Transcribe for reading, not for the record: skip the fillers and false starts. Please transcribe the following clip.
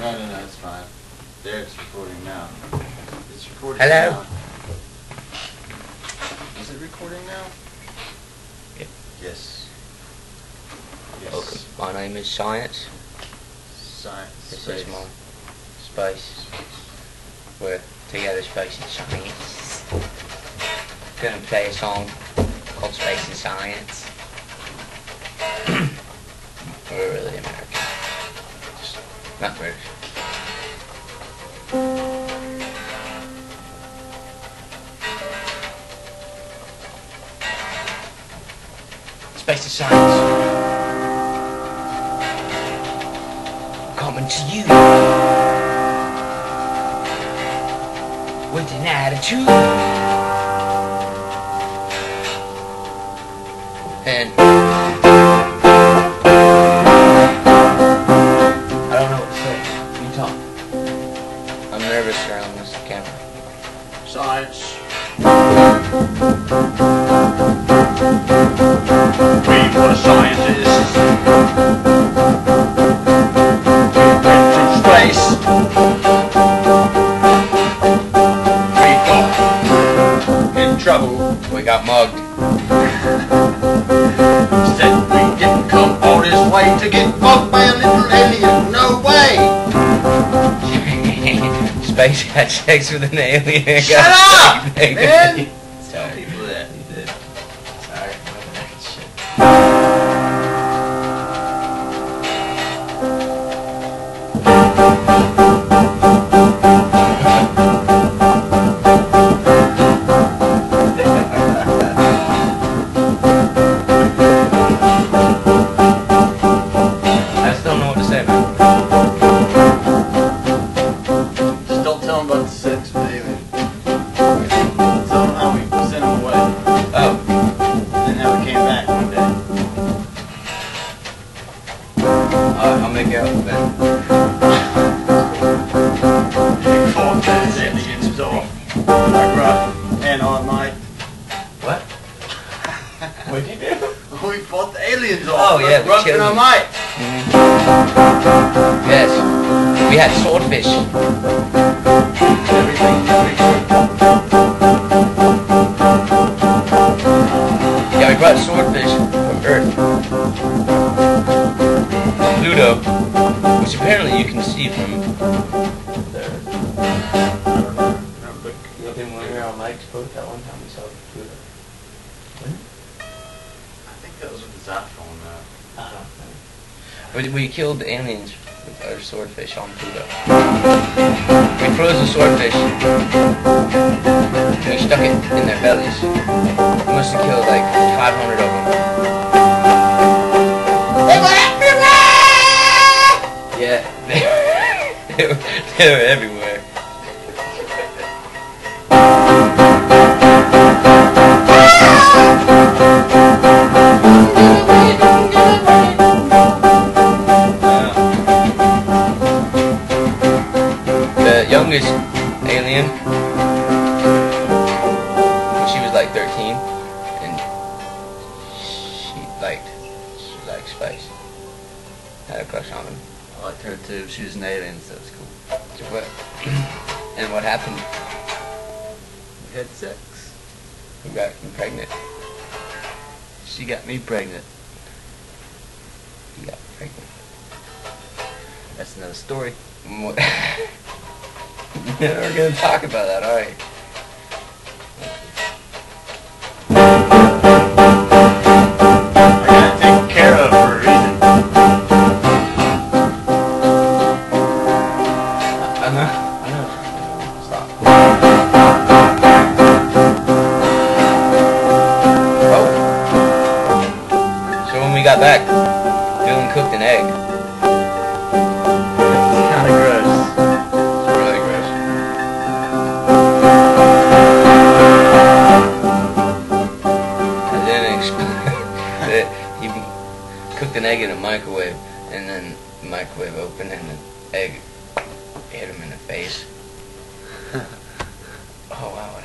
No, it's fine. There, it's recording now. It's recording Hello? now. Is it recording now? Yep. Yes. Yes. Welcome. My name is Science. Science. This Space. is my space. We're together, Space and Science. Gonna play a song called Space and Science. We're really American. Just not British. Space and Science. Coming to you with an attitude. And I don't know what to say. You talk. I'm nervous around this camera. Science. We were scientists. We went through space. We got in trouble. We got mugged. Said we didn't come all this way to get mugged by a little alien. No way. Space had sex with an alien. And Shut got up, pregnant. man. Tell Sorry. people that. You did. Sorry. Shit. I still don't know what to say, man. Just don't tell him about the sex with alien. Tell him how we sent him away. Oh. And how we came back one day. I'll make it up then. We fought those aliens off. Like rough and all night. What? What'd you do? We fought the aliens off. Oh, yeah, we rough killed and all them. night. Yes. We had swordfish. Everything. Yeah, we brought swordfish from Earth. Pluto, which apparently you can see from there. Look in when we were on Mike's boat that one time we saw Pluto. I think that was with the Zaphone. I don't know. We killed the aliens with our swordfish on Pluto. We froze the swordfish and we stuck it in their bellies. We must have killed like 500 of them. Yeah, they were everywhere. The youngest alien, she was like 13, and she liked space. Had a crush on him. I liked her too. She was an alien, so it was cool. And what happened? We had sex. We got pregnant. She got me pregnant. You got pregnant. That's another story. We're gonna talk about that, alright. I gotta take care of for a reason. I know. Stop. Oh. So when we got back, Dylan cooked an egg. It's kind of gross. It's really gross. And then he cooked an egg in a microwave, and then the microwave opened and the egg hit him in the face. Oh wow,